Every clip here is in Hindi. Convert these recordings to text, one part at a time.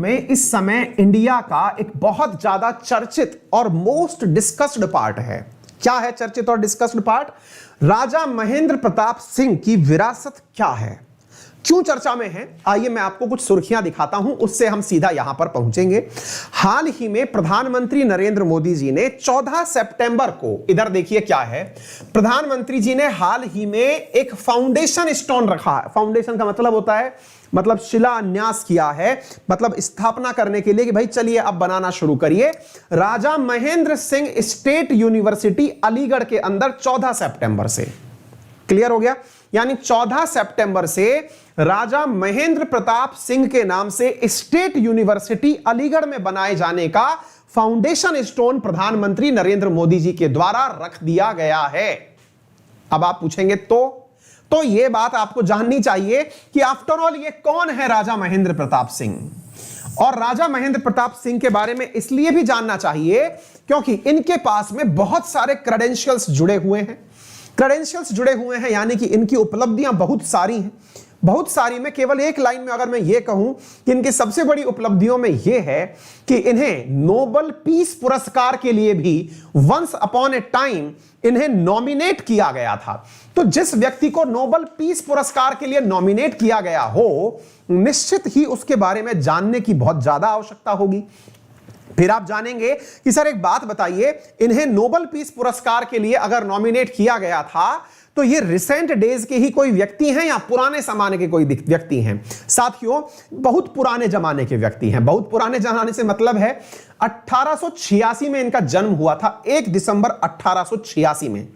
में इस समय इंडिया का एक बहुत ज्यादा चर्चित और मोस्ट डिस्कस्ड पार्ट है। क्या है चर्चित और डिस्कस्ड पार्ट? राजा महेंद्र प्रताप सिंह की विरासत क्या है, क्यों चर्चा में है? आइए मैं आपको कुछ सुर्खियां दिखाता हूं, उससे हम सीधा यहां पर पहुंचेंगे। हाल ही में प्रधानमंत्री नरेंद्र मोदी जी ने 14 सितंबर को, इधर देखिए क्या है, प्रधानमंत्री जी ने हाल ही में एक फाउंडेशन स्टोन रखा है। फाउंडेशन का मतलब होता है, मतलब शिलान्यास किया है, मतलब स्थापना करने के लिए कि भाई चलिए अब बनाना शुरू करिए। राजा महेंद्र सिंह स्टेट यूनिवर्सिटी अलीगढ़ के अंदर 14 सितंबर से, क्लियर हो गया? यानी 14 सितंबर से राजा महेंद्र प्रताप सिंह के नाम से स्टेट यूनिवर्सिटी अलीगढ़ में बनाए जाने का फाउंडेशन स्टोन प्रधानमंत्री नरेंद्र मोदी जी के द्वारा रख दिया गया है। अब आप पूछेंगे तो यह बात आपको जाननी चाहिए कि आफ्टर ऑल ये कौन है राजा महेंद्र प्रताप सिंह, और राजा महेंद्र प्रताप सिंह के बारे में इसलिए भी जानना चाहिए क्योंकि इनके पास में बहुत सारे क्रेडेंशियल्स जुड़े हुए हैं। क्रेडेंशियल्स जुड़े हुए हैं यानी कि इनकी उपलब्धियां बहुत सारी हैं। बहुत सारी में केवल एक लाइन में अगर मैं ये कहूं कि इनकी सबसे बड़ी उपलब्धियों में यह है कि इन्हें नोबेल पीस पुरस्कार के लिए भी वंस अपॉन ए टाइम इन्हें नॉमिनेट किया गया था। तो जिस व्यक्ति को नोबेल पीस पुरस्कार के लिए नॉमिनेट किया गया हो, निश्चित ही उसके बारे में जानने की बहुत ज्यादा आवश्यकता होगी। फिर आप जानेंगे कि सर एक बात बताइए, इन्हें नोबेल पीस पुरस्कार के लिए अगर नॉमिनेट किया गया था तो ये रिसेंट डेज के ही कोई व्यक्ति हैं या पुराने जमाने के कोई व्यक्ति हैं? साथियों, बहुत पुराने जमाने के व्यक्ति हैं। बहुत पुराने जमाने से मतलब है 1886 में इनका जन्म हुआ था। 1 दिसंबर 1886 में,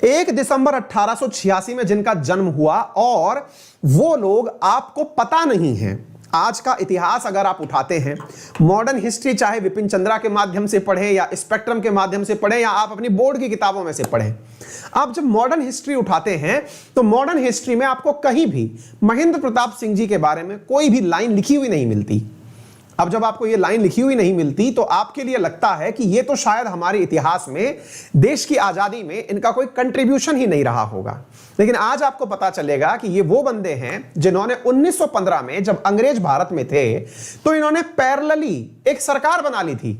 1 दिसंबर 1886 में जिनका जन्म हुआ, और वो लोग आपको पता नहीं है। आज का इतिहास अगर आप उठाते हैं, मॉडर्न हिस्ट्री चाहे विपिन चंद्रा के माध्यम से पढ़ें या स्पेक्ट्रम के माध्यम से पढ़ें या आप अपनी बोर्ड की किताबों में से पढ़ें, आप जब मॉडर्न हिस्ट्री उठाते हैं तो मॉडर्न हिस्ट्री में आपको कहीं भी महेंद्र प्रताप सिंह जी के बारे में कोई भी लाइन लिखी हुई नहीं मिलती। अब जब आपको ये लाइन लिखी हुई नहीं मिलती तो आपके लिए लगता है कि ये तो शायद हमारे इतिहास में, देश की आजादी में इनका कोई कंट्रीब्यूशन ही नहीं रहा होगा। लेकिन आज आपको पता चलेगा कि ये वो बंदे हैं जिन्होंने 1915 में जब अंग्रेज भारत में थे तो इन्होंने पैरेलली एक सरकार बना ली थी।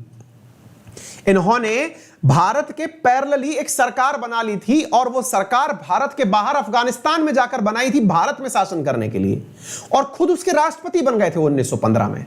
इन्होंने भारत के पैरेलली एक सरकार बना ली थी, और वो सरकार भारत के बाहर अफगानिस्तान में जाकर बनाई थी भारत में शासन करने के लिए, और खुद उसके राष्ट्रपति बन गए थे 1915 में।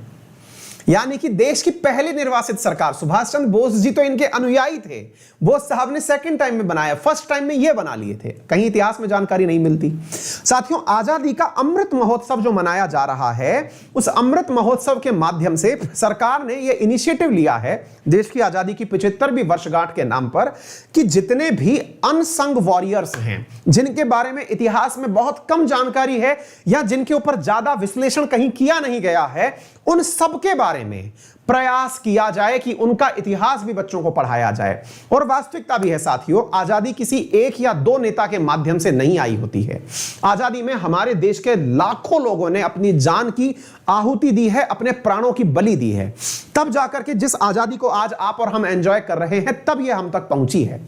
यानी कि देश की पहली निर्वासित सरकार। सुभाष चंद्र बोस जी तो इनके अनुयायी थे। बोस साहब ने सेकंड टाइम में बनाया, फर्स्ट टाइम में ये बना लिए थे। कहीं इतिहास में जानकारी नहीं मिलती। साथियों, आजादी का अमृत महोत्सव जो मनाया जा रहा है, उस अमृत महोत्सव के माध्यम से सरकार ने यह इनिशिएटिव लिया है देश की आजादी की 75वीं वर्षगांठ के नाम पर कि जितने भी अनसंग वॉरियर्स हैं, जिनके बारे में इतिहास में बहुत कम जानकारी है या जिनके ऊपर ज्यादा विश्लेषण कहीं किया नहीं गया है, उन सबके बारे में प्रयास किया जाए कि उनका इतिहास भी बच्चों को पढ़ाया जाए। और वास्तविकता भी है साथियों, आजादी किसी एक या दो नेता के माध्यम से नहीं आई होती है। आजादी में हमारे देश के लाखों लोगों ने अपनी जान की आहुति दी है, अपने प्राणों की बलि दी है, तब जाकर के जिस आजादी को आज आप और हम एंजॉय कर रहे हैं, तब यह हम तक पहुंची है।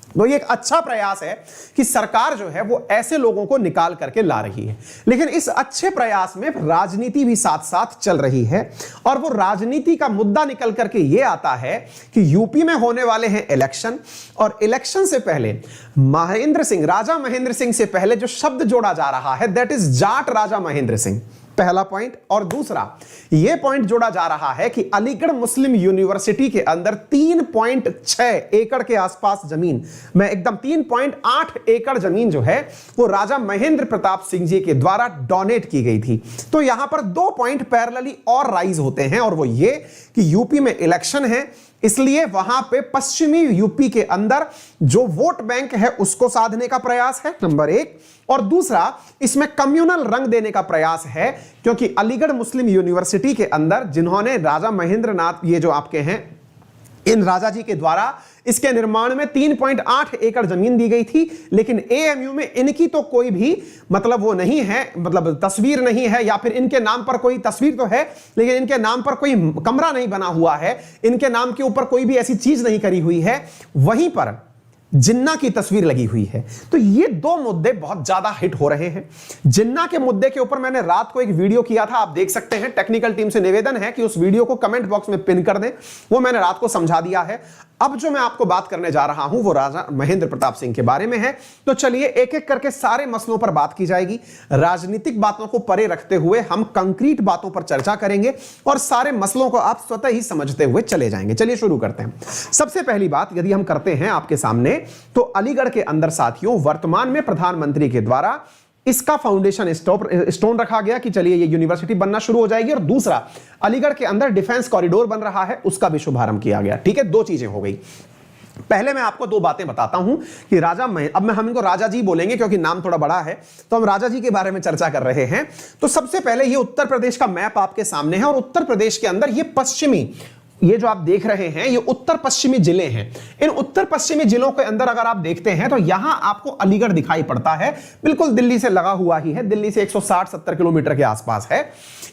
तो ये एक अच्छा प्रयास है कि सरकार जो है वो ऐसे लोगों को निकाल करके ला रही है। लेकिन इस अच्छे प्रयास में राजनीति भी साथ साथ चल रही है, और वो राजनीति का मुद्दा निकल करके ये आता है कि यूपी में होने वाले हैं इलेक्शन, और इलेक्शन से पहले राजा महेंद्र सिंह से पहले जो शब्द जोड़ा जा रहा है, दैट इज जाट राजा महेंद्र सिंह, पहला पॉइंट। और दूसरा यह पॉइंट जोड़ा जा रहा है कि अलीगढ़ मुस्लिम यूनिवर्सिटी के अंदर 3.6 एकड़ के आसपास जमीन, मैं एकदम 3.8 एकड़ जमीन जो है वो राजा महेंद्र प्रताप सिंह जी के द्वारा डोनेट की गई थी। तो यहां पर 2 पॉइंट पैरेलली और राइज होते हैं, और वो ये कि यूपी में इलेक्शन है, इसलिए वहां पे पश्चिमी यूपी के अंदर जो वोट बैंक है उसको साधने का प्रयास है, नंबर 1। और दूसरा, इसमें कम्युनल रंग देने का प्रयास है, क्योंकि अलीगढ़ मुस्लिम यूनिवर्सिटी के अंदर जिन्होंने राजा महेंद्र नाथ, ये जो आपके हैं, इन राजा जी के द्वारा इसके निर्माण में 3.8 एकड़ जमीन दी गई थी, लेकिन एएमयू में इनकी तो कोई भी मतलब वो नहीं है, मतलब तस्वीर नहीं है, या फिर इनके नाम पर कोई तस्वीर तो है लेकिन इनके नाम पर कोई कमरा नहीं बना हुआ है, इनके नाम के ऊपर कोई भी ऐसी चीज नहीं करी हुई है। वहीं पर जिन्ना की तस्वीर लगी हुई है। तो ये दो मुद्दे बहुत ज्यादा हिट हो रहे हैं। जिन्ना के मुद्दे के ऊपर मैंने रात को एक वीडियो किया था, आप देख सकते हैं। टेक्निकल टीम से निवेदन है कि उस वीडियो को कमेंट बॉक्स में पिन कर दें, वो मैंने रात को समझा दिया है। अब जो मैं आपको बात करने जा रहा हूं वो राजा महेंद्र प्रताप सिंह के बारे में है। तो चलिए एक एक करके सारे मसलों पर बात की जाएगी। राजनीतिक बातों को परे रखते हुए हम कंक्रीट बातों पर चर्चा करेंगे और सारे मसलों को आप स्वतः ही समझते हुए चले जाएंगे। चलिए शुरू करते हैं। सबसे पहली बात यदि हम करते हैं आपके सामने, तो अलीगढ़ के अंदर साथियों वर्तमान में प्रधानमंत्री के द्वारा इसका फाउंडेशन स्टोन रखा गया कि चलिए ये यूनिवर्सिटी बनना शुरू हो जाएगी। और दूसरा, अलीगढ़ के अंदर डिफेंस कॉरिडोर बन रहा है, उसका भी शुभारंभ किया गया। ठीक है, दो चीजें हो गई। पहले मैं आपको दो बातें बताता हूं कि अब हम इनको राजा जी बोलेंगे क्योंकि नाम थोड़ा बड़ा है, तो हम राजा जी के बारे में चर्चा कर रहे हैं। तो सबसे पहले ये उत्तर प्रदेश का मैप आपके सामने है और उत्तर प्रदेश के अंदर ये पश्चिमी, ये जो आप देख रहे हैं ये उत्तर पश्चिमी जिले हैं। इन उत्तर पश्चिमी जिलों के अंदर अगर आप देखते हैं तो यहां आपको अलीगढ़ दिखाई पड़ता है, बिल्कुल दिल्ली से लगा हुआ ही है, दिल्ली से 160-70 किलोमीटर के आसपास है।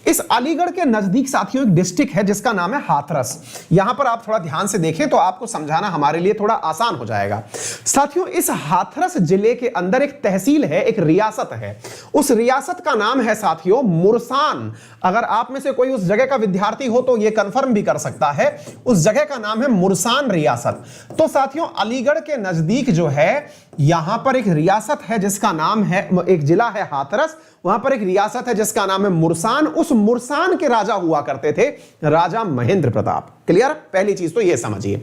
इस अलीगढ़ के नजदीक साथियों एक डिस्ट्रिक्ट है जिसका नाम है हाथरस। यहां पर आप थोड़ा ध्यान से देखें तो आपको समझाना हमारे लिए थोड़ा आसान हो जाएगा। साथियों इस हाथरस जिले के अंदर एक तहसील है, एक रियासत है। उस रियासत का नाम है साथियों मुरसान। अगर आप में से कोई उस जगह का विद्यार्थी हो तो यह कंफर्म भी कर सकता है, उस जगह का नाम है मुरसान रियासत। तो साथियों अलीगढ़ के नजदीक जो है यहां पर एक रियासत है जिसका नाम है, एक जिला है हाथरस, वहां पर एक रियासत है जिसका नाम है मुरसान। उस मुरसान के राजा हुआ करते थे राजा महेंद्र प्रताप। क्लियर? पहली चीज तो यह समझिए।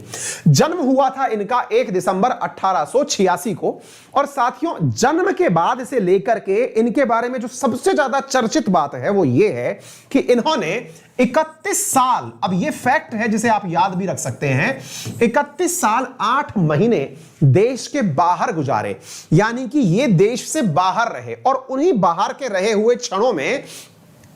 जन्म हुआ था इनका 1 दिसंबर 1886 को। और साथियों जन्म के बाद से लेकर के इनके बारे में जो सबसे ज्यादा चर्चित बात है वो ये है कि इन्होंने 31 साल, अब ये फैक्ट है जिसे आप याद भी रख सकते हैं, 31 साल 8 महीने देश के बाहर गुजारे। यानी कि ये देश से बाहर रहे और उन्हीं बाहर के रहे हुए क्षणों में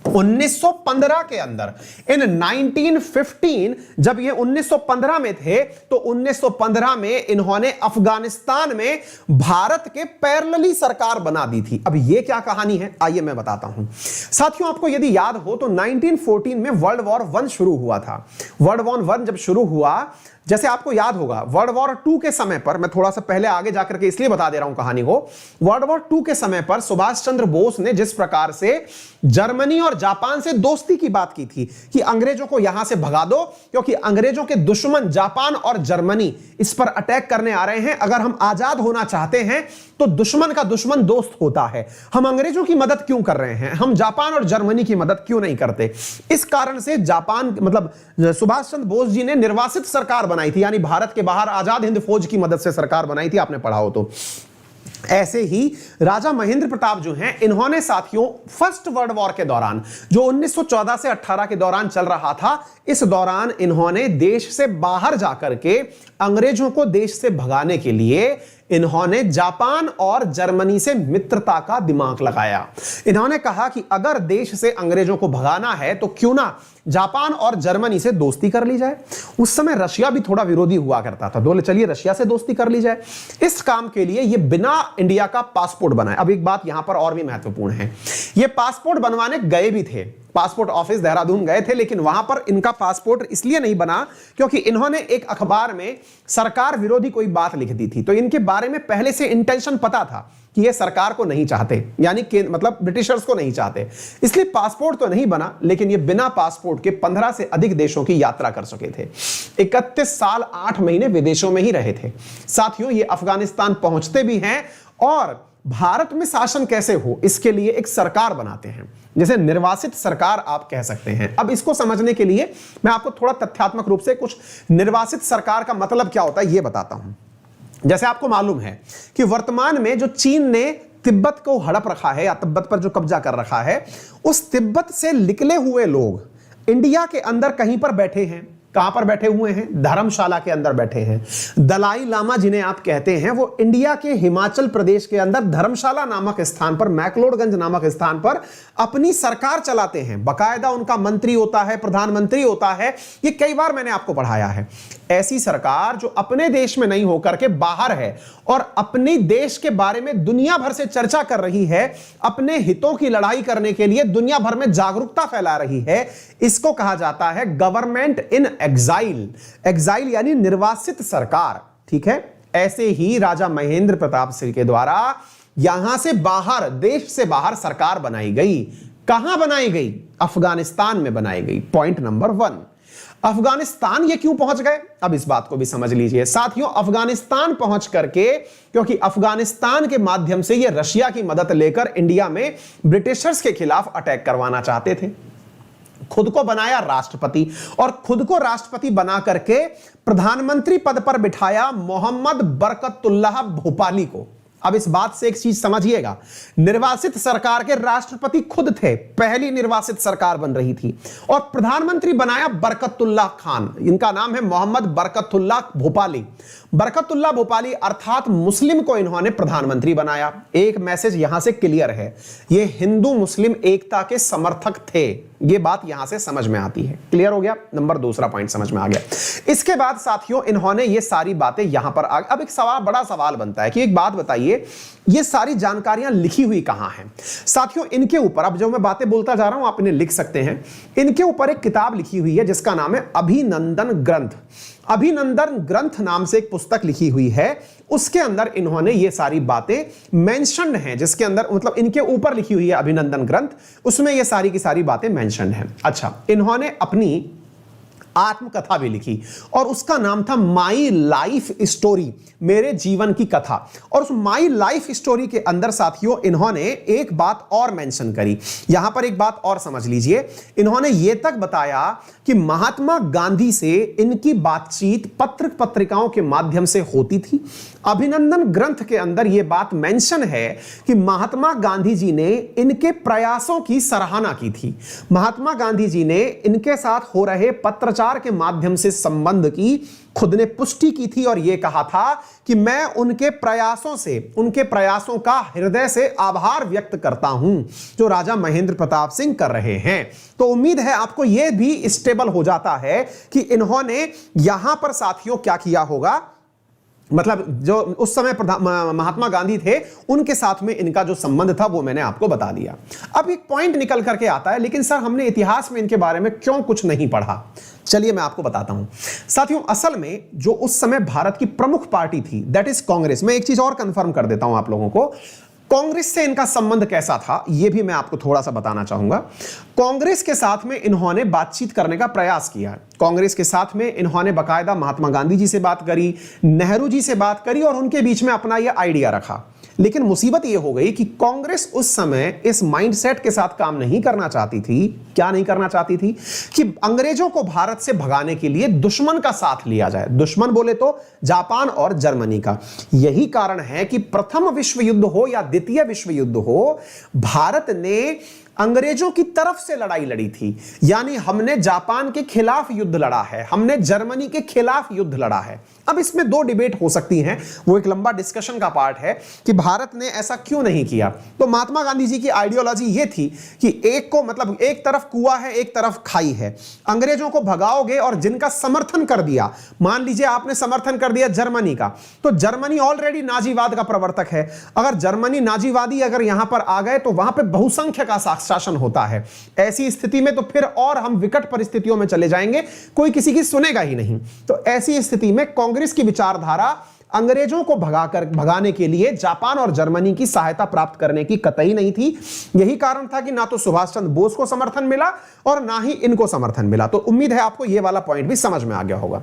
1915 के अंदर, इन 1915, जब ये 1915 में थे तो 1915 में इन्होंने अफगानिस्तान में भारत के पैरेलली सरकार बना दी थी। अब ये क्या कहानी है आइए मैं बताता हूं। साथियों आपको यदि याद हो तो 1914 में वर्ल्ड वॉर 1 शुरू हुआ था। वर्ल्ड वॉर 1 जब शुरू हुआ, जैसे आपको याद होगा वर्ल्ड वॉर 2 के समय पर, मैं थोड़ा सा पहले आगे जाकर के इसलिए बता दे रहा हूं कहानी को, वर्ल्ड वॉर 2 के समय पर सुभाष चंद्र बोस ने जिस प्रकार से जर्मनी और जापान से दोस्ती की बात की थी कि अंग्रेजों को यहां से भगा दो क्योंकि अंग्रेजों के दुश्मन जापान और जर्मनी इस पर अटैक करने आ रहे हैं, अगर हम आजाद होना चाहते हैं तो दुश्मन का दुश्मन दोस्त होता है, हम अंग्रेजों की मदद क्यों कर रहे हैं, हम जापान और जर्मनी की मदद क्यों नहीं करते। इस कारण से जापान मतलब सुभाष चंद्र बोस जी ने निर्वासित सरकार बनाई थी, यानी भारत के बाहर आजाद हिंद फौज की मदद से सरकार बनाई थी, आपने पढ़ा हो तो। ऐसे ही राजा महेंद्र प्रताप जो हैं, इन्होंने साथियों फर्स्ट वर्ल्ड वॉर के दौरान जो 1914 से 18 के दौरान चल रहा था, इस दौरान इन्होंने देश से बाहर जाकर के अंग्रेजों को देश से भगाने के लिए इन्होंने जापान और जर्मनी से मित्रता का दिमाग लगाया। इन्होंने कहा कि अगर देश से अंग्रेजों को भगाना है तो क्यों ना जापान और जर्मनी से दोस्ती कर ली जाए। उस समय रशिया भी थोड़ा विरोधी हुआ करता था, बोले चलिए रशिया से दोस्ती कर ली जाए। इस काम के लिए ये बिना इंडिया का पासपोर्ट बनाए। अब एक बात यहां पर और भी महत्वपूर्ण है, ये पासपोर्ट बनवाने गए भी थे, पासपोर्ट ऑफिस देहरादून गए थे, लेकिन वहां पर इनका पासपोर्ट इसलिए नहीं बना क्योंकि इन्होंने एक अखबार में सरकार विरोधी कोई बात लिख दी थी। तो इनके बारे में पहले से इंटेंशन पता था कि ये सरकार को नहीं चाहते, यानी कि मतलब ब्रिटिशर्स को नहीं चाहते, इसलिए पासपोर्ट तो नहीं बना, लेकिन ये बिना पासपोर्ट के 15 से अधिक देशों की यात्रा कर सके थे। 31 साल 8 महीने विदेशों में ही रहे थे। साथियों ये अफगानिस्तान पहुंचते भी हैं और भारत में शासन कैसे हो इसके लिए एक सरकार बनाते हैं, जैसे निर्वासित सरकार आप कह सकते हैं। अब इसको समझने के लिए मैं आपको थोड़ा तथ्यात्मक रूप से कुछ निर्वासित सरकार का मतलब क्या होता है यह बताता हूं। जैसे आपको मालूम है कि वर्तमान में जो चीन ने तिब्बत को हड़प रखा है या तिब्बत पर जो कब्जा कर रखा है, उस तिब्बत से निकले हुए लोग इंडिया के अंदर कहीं पर बैठे हैं। कहां पर बैठे हुए हैं? धर्मशाला के अंदर बैठे हैं। दलाई लामा जिन्हें आप कहते हैं वो इंडिया के हिमाचल प्रदेश के अंदर धर्मशाला नामक स्थान पर, मैक्लोडगंज नामक स्थान पर अपनी सरकार चलाते हैं। बकायदा उनका मंत्री होता है, प्रधानमंत्री होता है, ये कई बार मैंने आपको पढ़ाया है। ऐसी सरकार जो अपने देश में नहीं होकर के बाहर है और अपने देश के बारे में दुनिया भर से चर्चा कर रही है, अपने हितों की लड़ाई करने के लिए दुनिया भर में जागरूकता फैला रही है, इसको कहा जाता है गवर्नमेंट इन एग्जाइल। एग्जाइल यानी निर्वासित सरकार, ठीक है। ऐसे ही राजा महेंद्र प्रताप सिंह के द्वारा यहां से बाहर, देश से बाहर सरकार बनाई गई। कहां बनाई गई? अफगानिस्तान में बनाई गई। Point number 1। अफगानिस्तान ये क्यों पहुंच गए, अब इस बात को भी समझ लीजिए साथियों। अफगानिस्तान पहुंच करके, क्योंकि अफगानिस्तान के माध्यम से ये रशिया की मदद लेकर इंडिया में ब्रिटिशर्स के खिलाफ अटैक करवाना चाहते थे। खुद को बनाया राष्ट्रपति, और खुद को राष्ट्रपति बना करके प्रधानमंत्री पद पर बिठाया मोहम्मद बरकतुल्लाह भोपाली को। अब इस बात से एक चीज समझिएगा, निर्वासित सरकार के राष्ट्रपति खुद थे, पहली निर्वासित सरकार बन रही थी, और प्रधानमंत्री बनाया बरकतुल्लाह खान। इनका नाम है मोहम्मद बरकतुल्लाह भोपाली। बरकतुल्लाह भोपाली अर्थात मुस्लिम को इन्होंने प्रधानमंत्री बनाया। एक मैसेज यहां से क्लियर है, ये हिंदू मुस्लिम एकता के समर्थक थे, ये बात यहां से समझ में आती है। क्लियर हो गया? नंबर दूसरा पॉइंट समझ में आ गया। इसके बाद साथियों इन्होंने ये सारी बातें यहां पर अब एक सवाल, बड़ा सवाल बनता है कि एक बात बताइए, ये सारी जानकारियां लिखी हुई कहां हैं? साथियों इनके ऊपर, अब जो मैं बातें बोलता जा रहा हूं आप इन्हें लिख सकते हैं, इनके ऊपर एक किताब लिखी हुई है जिसका नाम है अभिनंदन ग्रंथ। अभिनंदन ग्रंथ नाम से एक पुस्तक लिखी हुई है, उसके अंदर इन्होंने ये सारी बातें मेंशन्ड हैं, जिसके अंदर मतलब इनके ऊपर लिखी हुई है अभिनंदन ग्रंथ, उसमें ये सारी की सारी बातें मेंशन्ड हैं। अच्छा, इन्होंने अपनी आत्मकथा भी लिखी और उसका नाम था माई लाइफ स्टोरी, मेरे जीवन की कथा। और उस माई लाइफ स्टोरी के अंदर साथियों इन्होंने एक बात और मेंशन करी, यहां पर एक बात और समझ लीजिए। इन्होंने यह तक बताया कि महात्मा गांधी से इनकी बातचीत पत्र पत्रिकाओं के माध्यम से होती थी। अभिनंदन ग्रंथ के अंदर यह बात मेंशन है कि महात्मा गांधी जी ने इनके प्रयासों की सराहना की थी। महात्मा गांधी जी ने इनके साथ हो रहे पत्रचार के माध्यम से संबंध की खुद ने पुष्टि की थी और यह कहा था कि मैं उनके प्रयासों से, उनके प्रयासों का हृदय से आभार व्यक्त करता हूं जो राजा महेंद्र प्रताप सिंह कर रहे हैं। तो उम्मीद है आपको यह भी स्टेबल हो जाता है कि इन्होंने यहां पर साथियों क्या किया होगा, मतलब जो उस समय महात्मा गांधी थे उनके साथ में इनका जो संबंध था वो मैंने आपको बता दिया। अब एक पॉइंट निकल करके आता है, लेकिन सर हमने इतिहास में इनके बारे में क्यों कुछ नहीं पढ़ा? चलिए मैं आपको बताता हूं। साथियों असल में जो उस समय भारत की प्रमुख पार्टी थी दैट इज कांग्रेस। मैं एक चीज और कंफर्म कर देता हूं आप लोगों को, कांग्रेस से इनका संबंध कैसा था यह भी मैं आपको थोड़ा सा बताना चाहूंगा। कांग्रेस के साथ में इन्होंने बातचीत करने का प्रयास किया। कांग्रेस के साथ में इन्होंने बकायदा महात्मा गांधी जी से बात करी, नेहरू जी से बात करी और उनके बीच में अपना यह आइडिया रखा। लेकिन मुसीबत यह हो गई कि कांग्रेस उस समय इस माइंडसेट के साथ काम नहीं करना चाहती थी। क्या नहीं करना चाहती थी? कि अंग्रेजों को भारत से भगाने के लिए दुश्मन का साथ लिया जाए। दुश्मन बोले तो जापान और जर्मनी का। यही कारण है कि प्रथम विश्व युद्ध हो या द्वितीय विश्व युद्ध हो, भारत ने अंग्रेजों की तरफ से लड़ाई लड़ी थी। यानी हमने जापान के खिलाफ युद्ध लड़ा है, हमने जर्मनी के खिलाफ युद्ध लड़ा है। अब इसमें दो डिबेट हो सकती हैं, वो एक लंबा डिस्कशन का पार्ट है कि भारत ने ऐसा क्यों नहीं किया। तो महात्मा गांधी जी की आइडियोलॉजी ये थी कि एक को मतलब एक तरफ कुआं है एक तरफ खाई है, अंग्रेजों को भगाओगे और जिनका समर्थन कर दिया, मान लीजिए आपने समर्थन कर दिया जर्मनी का, तो जर्मनी ऑलरेडी नाजीवाद का प्रवर्तक है। अगर जर्मनी नाजीवादी अगर यहां पर आ गए तो वहां पर बहुसंख्य का शासन होता है। ऐसी स्थिति में तो फिर और हम विकट परिस्थितियों में चले जाएंगे, कोई किसी की सुनेगा ही नहीं। तो ऐसी स्थिति में कांग्रेस की विचारधारा अंग्रेजों को भगाने के लिए जापान और जर्मनी की सहायता प्राप्त करने की कतई नहीं थी। यही कारण था कि ना तो सुभाष चंद्र बोस को समर्थन मिला और ना ही इनको समर्थन मिला। तो उम्मीद है आपको यह वाला पॉइंट भी समझ में आ गया होगा।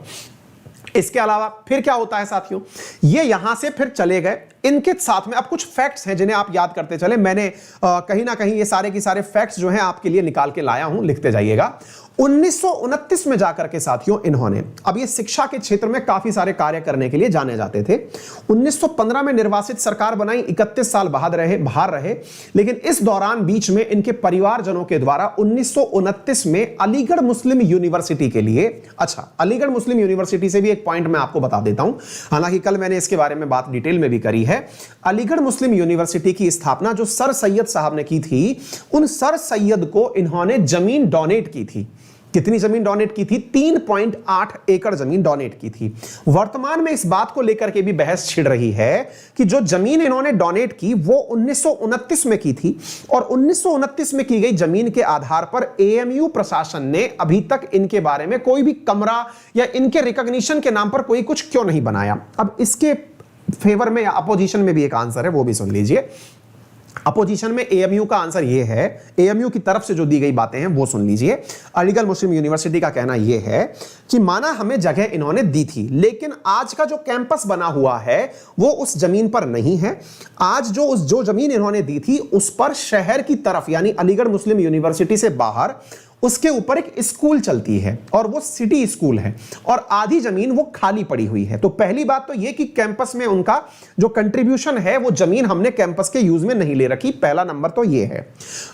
इसके अलावा फिर क्या होता है साथियों, ये यहां से फिर चले गए। इनके साथ में अब कुछ फैक्ट्स हैं जिन्हें आप याद करते चले। मैंने कहीं ना कहीं ये सारे के सारे फैक्ट्स जो हैं आपके लिए निकाल के लाया हूं, लिखते जाइएगा। 1929 में जाकर के साथियों इन्होंने, अब ये शिक्षा के क्षेत्र में काफी सारे कार्य करने के लिए जाने जाते थे। 1915 में निर्वासित सरकार बनाई, 31 साल बाहर रहे। लेकिन इस दौरान बीच में इनके परिवारजनों के द्वारा 1929 में अलीगढ़ मुस्लिम यूनिवर्सिटी के लिए, अच्छा अलीगढ़ मुस्लिम यूनिवर्सिटी से भी एक पॉइंट मैं आपको बता देता हूं, हालांकि कल मैंने इसके बारे में बात डिटेल में भी करी है। अलीगढ़ मुस्लिम यूनिवर्सिटी की स्थापना जो सर सैयद साहब ने की थी, उन सर सैयद को इन्होंने जमीन डोनेट की थी। कितनी जमीन डोनेट की थी? 3.8 एकड़ जमीन डोनेट की थी। वर्तमान में इस बात को लेकर के भी बहस छिड़ रही है कि जो जमीन इन्होंने डोनेट की वो 1929 में की थी और 1929 में की गई जमीन के आधार पर एएमयू प्रशासन ने अभी तक इनके बारे में कोई भी कमरा या इनके रिकॉग्निशन के नाम पर कोई कुछ क्यों नहीं बनाया। अब इसके फेवर में या अपोजिशन में भी एक आंसर है, वो भी सुन लीजिए। अपोजिशन में एएमयू का आंसर ये है, एएमयू की तरफ से जो दी गई बातें हैं वो सुन लीजिए। अलीगढ़ मुस्लिम यूनिवर्सिटी का कहना ये है कि माना हमें जगह इन्होंने दी थी, लेकिन आज का जो कैंपस बना हुआ है वो उस जमीन पर नहीं है। आज जो जमीन इन्होंने दी थी उस पर शहर की तरफ यानी अलीगढ़ मुस्लिम यूनिवर्सिटी से बाहर उसके ऊपर एक स्कूल चलती है और वो सिटी स्कूल है और आधी जमीन वो खाली पड़ी हुई है। तो पहली बात तो ये कि कैंपस में उनका जो कंट्रीब्यूशन है वो जमीन हमने कैंपस के यूज में नहीं ले रखी, पहला नंबर तो ये है।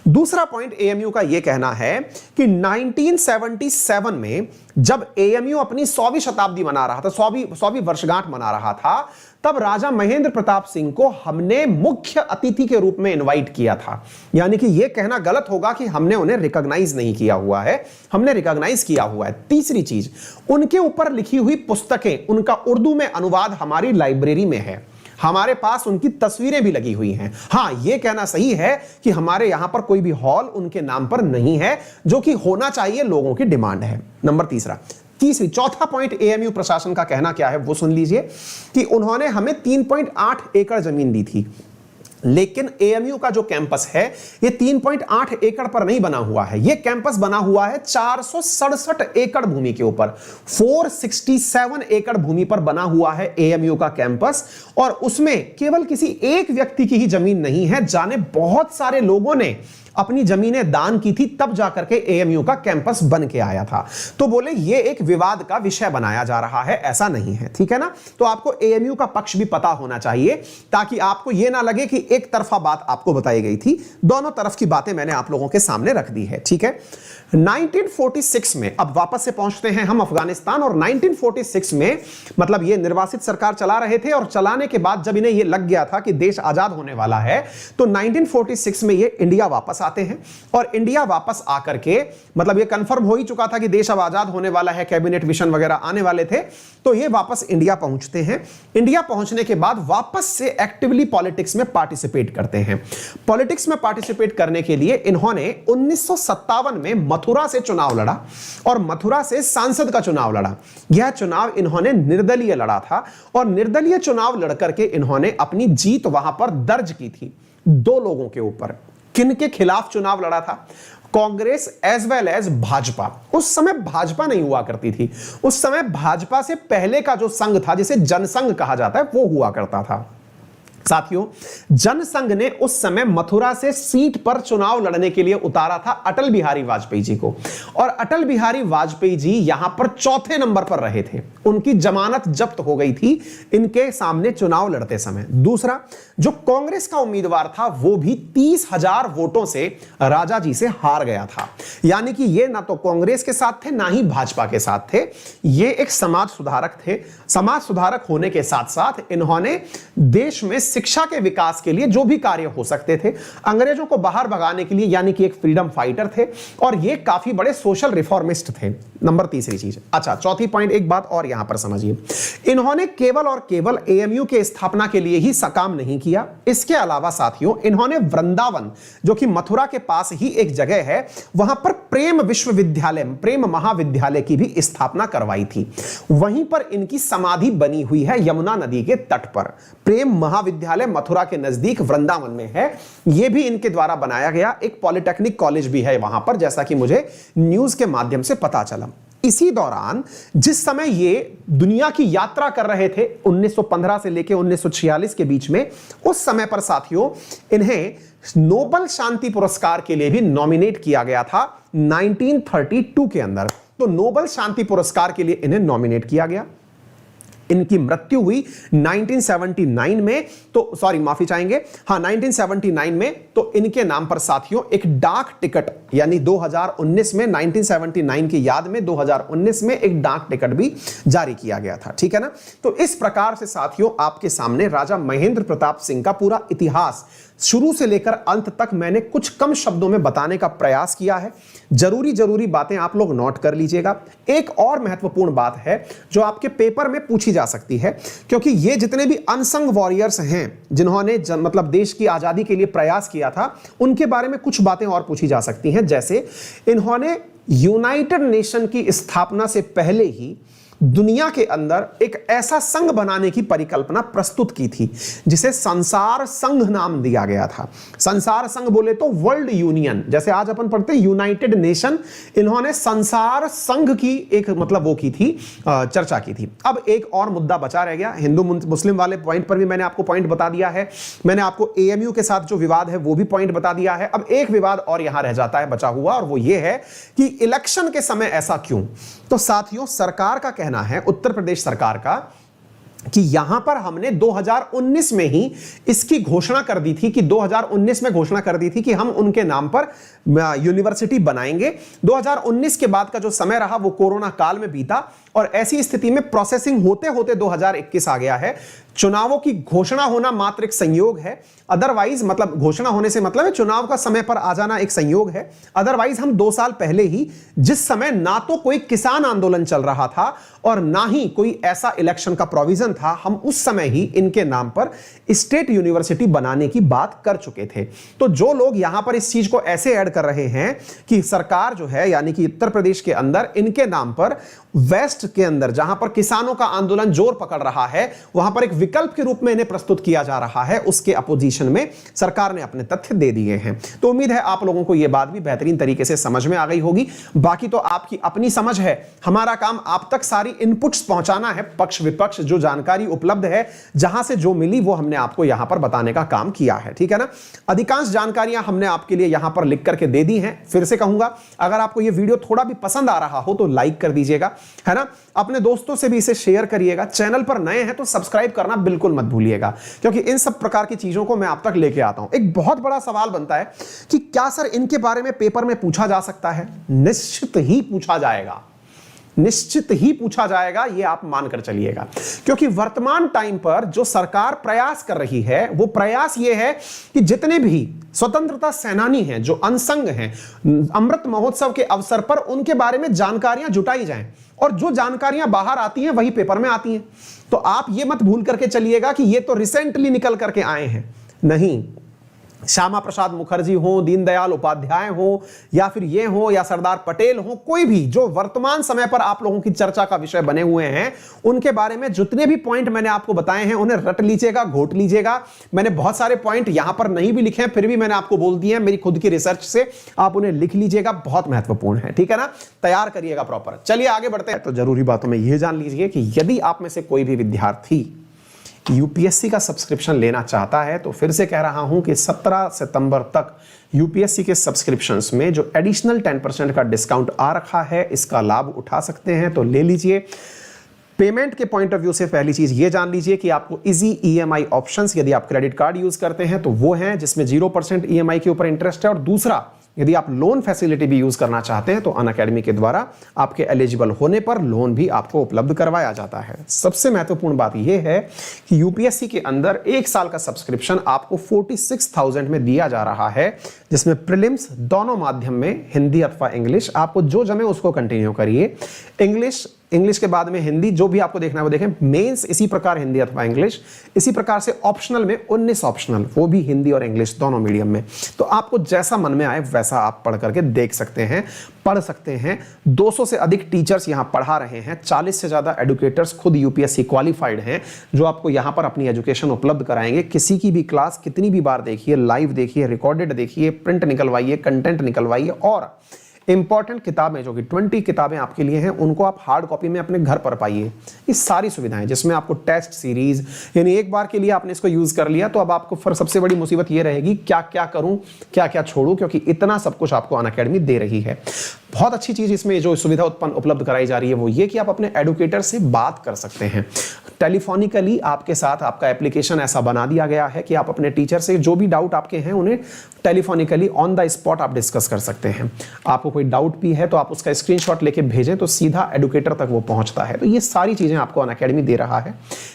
दूसरा पॉइंट एएमयू का ये कहना है कि 1977 में जब एएमयू अपनी 100वीं शताब्दी मना रहा था, 100वीं वर्षगांठ मना रहा था, तब राजा महेंद्र प्रताप सिंह को हमने मुख्य अतिथि के रूप में इनवाइट किया था। यानी कि यह कहना गलत होगा कि हमने उन्हें रिकॉग्नाइज नहीं किया हुआ है, हमने रिकॉग्नाइज किया हुआ है। तीसरी चीज, उनके ऊपर लिखी हुई पुस्तकें, उनका उर्दू में अनुवाद हमारी लाइब्रेरी में है, हमारे पास उनकी तस्वीरें भी लगी हुई हैं। हां, यह कहना सही है कि हमारे यहां पर कोई भी हॉल उनके नाम पर नहीं है, जो कि होना चाहिए, लोगों की डिमांड है। नंबर चौथा पॉइंट एएमयू प्रशासन का कहना क्या है वो सुन लीजिए कि उन्होंने हमें 3.8 एकड़ जमीन दी थी, लेकिन एएमयू का जो कैंपस है ये 3.8 एकड़ पर नहीं बना हुआ है, ये कैंपस बना हुआ है 467 एकड़ भूमि के ऊपर। 467 एकड़ भूमि पर बना हुआ है एएमयू का कैंपस और उसमें केवल किसी एक व्यक्ति की ही जमीन नहीं है, जाने बहुत सारे लोगों ने अपनी जमीनें दान की थी, तब जाकर के एएमयू का कैंपस बन के आया था। तो बोले ये एक विवाद का विषय बनाया जा रहा है, ऐसा नहीं है, ठीक है ना। तो आपको एएमयू का पक्ष भी पता होना चाहिए ताकि आपको यह ना लगे कि एक तरफा बात आपको बताई गई थी, दोनों तरफ की बातें मैंने आप लोगों के सामने रख दी है, ठीक है। 1946 में अब वापस से पहुंचते हैं हम अफगानिस्तान और 1946 में मतलब ये निर्वासित सरकार चला रहे थे और चलाने के बाद जब इन्हें ये लग गया था कि देश आजाद होने वाला है तो 1946 में ये इंडिया वापस आते हैं और इंडिया वापस आकर के मतलब ये कंफर्म हो ही चुका था कि देश अब आजाद होने वाला है, कैबिनेट मिशन वगैरह आने वाले थे, तो ये वापस इंडिया पहुंचते हैं। इंडिया पहुंचने के बाद वापस से एक्टिवली पॉलिटिक्स में पार्टिसिपेट करते हैं। पॉलिटिक्स में पार्टिसिपेट करने के लिए इन्होंने 1957 में मथुरा से चुनाव लड़ा और मथुरा से सांसद का चुनाव लड़ा। यह चुनाव इन्होंने निर्दलीय लड़ा था और निर्दलीय चुनाव लड़कर के इन्होंने अपनी जीत वहां पर दर्ज की थी 2 लोगों के ऊपर। किनके खिलाफ चुनाव लड़ा था? Congress as well as Bhajpa. उस समय भाजपा नहीं हुआ करती थी, उस समय भाजपा से पहले का जो संघ था जिसे जनसंघ कहा जाता है वो हुआ करता था। साथियों, जनसंघ ने उस समय मथुरा से सीट पर चुनाव लड़ने के लिए उतारा था अटल बिहारी वाजपेयी जी को और अटल बिहारी वाजपेयी जी यहां पर चौथे नंबर पर रहे थे। उनकी जमानत जब्त हो गई थी इनके सामने चुनाव लड़ते समय। दूसरा, जो कांग्रेस का उम्मीदवार था वो भी 30,000 वोटों से राजा जी से हार गया था। यानी कि ये ना तो कांग्रेस के साथ थे ना ही भाजपा के साथ थे, ये एक समाज सुधारक थे। समाज सुधारक होने के साथ साथ इन्होंने देश में शिक्षा के विकास के लिए जो भी कार्य हो सकते थे, अंग्रेजों को बाहर भगाने के लिए, यानी कि एक फ्रीडम फाइटर थे और ये काफी बड़े सोशल रिफॉर्मिस्ट थे। नंबर तीसरी चीज, अच्छा चौथी पॉइंट एक बात और यहां पर समझिए, इन्होंने केवल और केवल एएमयू के स्थापना के लिए ही काम नहीं किया। इसके अलावा साथियों इन्होंने वृंदावन जो कि मथुरा के पास ही एक जगह है वहां पर प्रेम विश्वविद्यालय, प्रेम महाविद्यालय की भी स्थापना करवाई थी। वहीं पर इनकी समाधि बनी हुई है यमुना नदी के तट पर। प्रेम महाविद्यालय मथुरा के नजदीक वृंदावन में है, यह भी इनके द्वारा बनाया गया एक पॉलिटेक्निक कॉलेज भी है वहां पर, जैसा कि मुझे न्यूज के माध्यम से पता चला। इसी दौरान जिस समय ये दुनिया की यात्रा कर रहे थे 1915 से लेकर 1946 के बीच में, उस समय पर साथियों इन्हें नोबेल शांति पुरस्कार के लिए भी नॉमिनेट किया गया था 1932 के अंदर। तो नोबेल शांति पुरस्कार के लिए इन्हें नॉमिनेट किया गया। इनकी मृत्यु हुई 1979 में, तो सॉरी माफी चाहेंगे, हाँ 1979 में। तो इनके नाम पर साथियों एक डाक टिकट यानी 2019 में 1979 की याद में 2019 में एक डाक टिकट भी जारी किया गया था, ठीक है ना। तो इस प्रकार से साथियों आपके सामने राजा महेंद्र प्रताप सिंह का पूरा इतिहास शुरू से लेकर अंत तक मैंने कुछ कम शब्दों में बताने का प्रयास किया है। जरूरी बातें आप लोग नोट कर लीजिएगा। एक और महत्वपूर्ण बात है जो आपके पेपर में पूछी जा सकती है, क्योंकि ये जितने भी अनसंग वॉरियर्स हैं जिन्होंने मतलब देश की आजादी के लिए प्रयास किया था, उनके बारे में कुछ बातें और पूछी जा सकती हैं। जैसे इन्होंने यूनाइटेड नेशन की स्थापना से पहले ही दुनिया के अंदर एक ऐसा संघ बनाने की परिकल्पना प्रस्तुत की थी जिसे संसार संघ नाम दिया गया था। संसार संघ बोले तो वर्ल्ड यूनियन, जैसे आज अपन पढ़ते हैं यूनाइटेड नेशन, इन्होंने संसार संघ की एक मतलब वो की थी, चर्चा की थी। अब एक और मुद्दा बचा रह गया, हिंदू मुस्लिम वाले पॉइंट पर भी मैंने आपको पॉइंट बता दिया है, मैंने आपको एएमयू के साथ जो विवाद है वो भी पॉइंट बता दिया है। अब एक विवाद और यहां रह जाता है बचा हुआ, और वो ये है कि इलेक्शन के समय ऐसा क्यों। तो साथियों, सरकार का कहना है, उत्तर प्रदेश सरकार का, कि यहां पर हमने 2019 में ही इसकी घोषणा कर दी थी, कि 2019 में घोषणा कर दी थी कि हम उनके नाम पर यूनिवर्सिटी बनाएंगे। 2019 के बाद का जो समय रहा वो कोरोना काल में बीता, और ऐसी स्थिति में प्रोसेसिंग होते होते 2021 आ गया है। चुनावों की घोषणा होना मात्र एक संयोग है, अदरवाइज मतलब घोषणा होने से मतलब है चुनाव का समय पर आ जाना एक संयोग है। अदरवाइज हम 2 साल पहले ही, जिस समय ना तो कोई किसान आंदोलन चल रहा था और ना ही कोई ऐसा इलेक्शन का प्रोविजन था, हम उस समय ही इनके नाम पर स्टेट यूनिवर्सिटी बनाने की बात कर चुके थे। तो जो लोग यहां पर इस चीज को ऐसे ऐड कर रहे हैं कि सरकार जो है, यानी कि उत्तर प्रदेश के अंदर इनके नाम पर वेस्ट के अंदर जहां पर किसानों का आंदोलन जोर पकड़ रहा है, वहां पर एक विकल्प के रूप में इन्हें प्रस्तुत किया जा रहा है, उसके अपोजिशन में सरकार ने अपने तथ्य दे दिए हैं। तो उम्मीद है आप लोगों को यह बात भी बेहतरीन तरीके से समझ में आ गई होगी। बाकी तो आपकी अपनी समझ है, हमारा काम आप तक सारी इनपुट्स पहुंचाना है, पक्ष विपक्ष जो जानकारी उपलब्ध है, जहां से जो मिली वो हमने आपको यहां पर बताने का काम किया है, ठीक है ना। अधिकांश जानकारियां हमने आपके लिए यहां पर लिख करके दे दी हैं। फिर से कहूंगा, अगर आपको यह वीडियो थोड़ा भी पसंद आ रहा हो तो लाइक कर दीजिएगा, है ना। अपने दोस्तों से भी इसे शेयर करिएगा। चैनल पर नए हैं तो सब्सक्राइब करना बिल्कुल मत भूलिएगा, क्योंकि इन सब प्रकार की चीजों को मैं आप तक लेके आता हूं। एक बहुत बड़ा सवाल बनता है कि क्या सर इनके बारे में पेपर में पूछा जा सकता है? निश्चित ही पूछा जाएगा, निश्चित ही पूछा जाएगा, यह आप मानकर चलिएगा। क्योंकि वर्तमान टाइम पर जो सरकार प्रयास कर रही है, वो प्रयास यह है कि जितने भी स्वतंत्रता सेनानी हैं, जो अनसंग हैं, अमृत महोत्सव के अवसर पर उनके बारे में जानकारियां जुटाई जाएं, और जो जानकारियां बाहर आती हैं वही पेपर में आती हैं। तो आप ये मत भूल करके चलिएगा कि ये तो रिसेंटली निकल करके आए हैं, नहीं। श्यामा प्रसाद मुखर्जी हो, दीनदयाल उपाध्याय हो, या फिर ये हो, या सरदार पटेल हो, कोई भी जो वर्तमान समय पर आप लोगों की चर्चा का विषय बने हुए हैं, उनके बारे में जितने भी पॉइंट मैंने आपको बताए हैं उन्हें रट लीजिएगा, घोट लीजिएगा। मैंने बहुत सारे पॉइंट यहां पर नहीं भी लिखे हैं, फिर भी मैंने आपको बोल दिए हैं, मेरी खुद की रिसर्च से आप उन्हें लिख लीजिएगा, बहुत महत्वपूर्ण है, ठीक है ना। तैयार करिएगा प्रॉपर। चलिए आगे बढ़ते हैं। तो जरूरी बातों में यह जान लीजिए कि यदि आप में से कोई भी विद्यार्थी यूपीएससी का सब्सक्रिप्शन लेना चाहता है, तो फिर से कह रहा हूं कि 17 सितंबर तक यूपीएससी के सब्सक्रिप्शंस में जो एडिशनल 10% का डिस्काउंट आ रखा है, इसका लाभ उठा सकते हैं, तो ले लीजिए। पेमेंट के पॉइंट ऑफ व्यू से पहली चीज ये जान लीजिए कि आपको इजी ईएमआई ऑप्शंस, यदि आप क्रेडिट कार्ड यूज करते हैं तो वो हैं जिसमें 0% ईएमआई के ऊपर इंटरेस्ट है, और दूसरा यदि आप लोन फैसिलिटी भी यूज करना चाहते हैं तो अनअकैडमी के द्वारा आपके एलिजिबल होने पर लोन भी आपको उपलब्ध करवाया जाता है। सबसे महत्वपूर्ण बात यह है कि यूपीएससी के अंदर 1 साल का सब्सक्रिप्शन आपको 46,000 में दिया जा रहा है, जिसमें प्रीलिम्स दोनों माध्यम में, हिंदी अथवा इंग्लिश, आपको जो जमे उसको कंटिन्यू करिए। इंग्लिश के बाद में हिंदी, जो भी आपको देखना है वो देखें। मेंस इसी प्रकार हिंदी अथवा इंग्लिश, इसी प्रकार से ऑप्शनल में 19 ऑप्शनल, वो भी हिंदी और इंग्लिश दोनों मीडियम में। तो आपको जैसा मन में आए वैसा आप पढ़ करके देख सकते हैं, पढ़ सकते हैं। 200 से अधिक टीचर्स यहां पढ़ा रहे हैं, 40 से ज्यादा एडुकेटर्स खुद यूपीएससी क्वालिफाइड हैं, जो आपको यहां पर अपनी एजुकेशन उपलब्ध कराएंगे। किसी की भी क्लास कितनी भी बार देखिए, लाइव देखिए, रिकॉर्डेड देखिए, प्रिंट निकलवाइए, कंटेंट निकलवाइए, और इंपॉर्टेंट किताबें जो कि 20 किताबें आपके लिए हैं, उनको आप हार्ड कॉपी में अपने घर पर पाइए। ये सारी सुविधाएं, जिसमें आपको टेस्ट सीरीज, यानी एक बार के लिए आपने इसको यूज कर लिया तो अब आपको फिर सबसे बड़ी मुसीबत ये रहेगी क्या क्या करूं, क्या क्या छोड़ूं, क्योंकि इतना सब कुछ आपको अनअकैडमी दे रही है। बहुत अच्छी चीज इसमें जो सुविधा उपलब्ध कराई जा रही है वो ये कि आप अपने एडुकेटर से बात कर सकते हैं टेलीफोनिकली। आपके साथ आपका एप्लीकेशन ऐसा बना दिया गया है कि आप अपने टीचर से जो भी डाउट आपके हैं उन्हें टेलीफोनिकली ऑन द स्पॉट आप डिस्कस कर सकते हैं। आपको कोई डाउट भी है तो आप उसका स्क्रीनशॉट लेके भेजें तो सीधा एडुकेटर तक वो पहुंचता है। तो ये सारी चीजें आपको अनअकैडमी दे रहा है।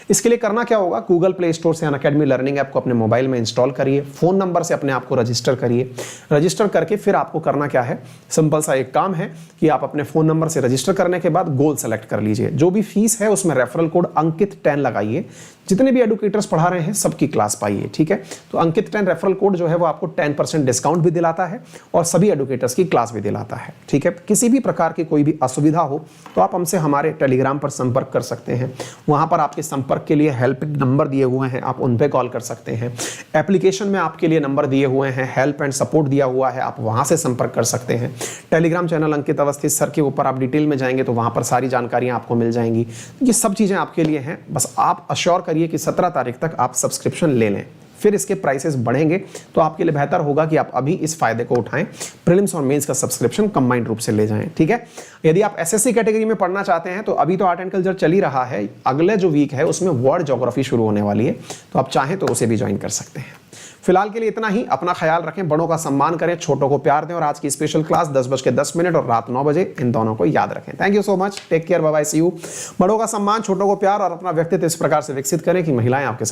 इसके लिए करना क्या होगा, गूगल प्ले स्टोर से अनअकैडमी लर्निंग ऐप को अपने मोबाइल में इंस्टॉल करिए, फोन नंबर से अपने आप को रजिस्टर करिए। रजिस्टर करके फिर आपको करना क्या है, सिंपल सा एक काम है कि आप अपने फोन नंबर से रजिस्टर करने के बाद गोल सेलेक्ट कर लीजिए। जो भी फीस है उसमें रेफरल कोड अंकित 10 लगाइए, जितने भी एडुकेटर्स पढ़ा रहे हैं सबकी क्लास पाइए, ठीक है। तो अंकित 10 रेफरल कोड जो है वो आपको 10% डिस्काउंट भी दिलाता है और सभी एडुकेटर्स की क्लास भी दिलाता है, ठीक है। किसी भी प्रकार की कोई भी असुविधा हो तो आप हमसे हमारे टेलीग्राम पर संपर्क कर सकते हैं। वहां पर आपके संपर्क के लिए हेल्प नंबर दिए हुए हैं, आप उन पे कॉल कर सकते हैं। एप्लीकेशन में आपके लिए नंबर दिए हुए हैं, हेल्प एंड सपोर्ट दिया हुआ है, आप वहां से संपर्क कर सकते हैं। टेलीग्राम चैनल अंकित अवस्थी सर के ऊपर आप डिटेल में जाएंगे तो वहां पर सारी जानकारियां आपको मिल जाएंगी। ये सब चीजें आपके लिए हैं, बस आप अश्योर करिए कि 17 तारीख तक आप सब्सक्रिप्शन ले लें, फिर इसके प्राइसेस बढ़ेंगे तो आपके लिए बेहतर होगा कि आप अभी इस फायदे को उठाएं, प्रीलिम्स और मेंस का सब्सक्रिप्शन कंबाइंड रूप से ले जाएं, ठीक है। यदि आप एसएससी कैटेगरी में पढ़ना चाहते हैं तो अभी तो आर्ट एंड कल्चर चल ही रहा है, अगले जो वीक है उसमें वर्ल्ड ज्योग्राफी शुरू होने वाली है, तो आप चाहें तो उसे भी ज्वाइन कर सकते हैं। फिलहाल के लिए इतना ही, अपना ख्याल रखें, बड़ों का सम्मान करें, छोटों को प्यार दें और आज की स्पेशल क्लास 10:10 और रात 9 बजे इन दोनों को याद रखें। Thank you so much, take care, bye bye, see you. बड़ों का सम्मान, छोटों को प्यार और अपना व्यक्तित्व इस प्रकार से विकसित करें कि महिलाएं आपके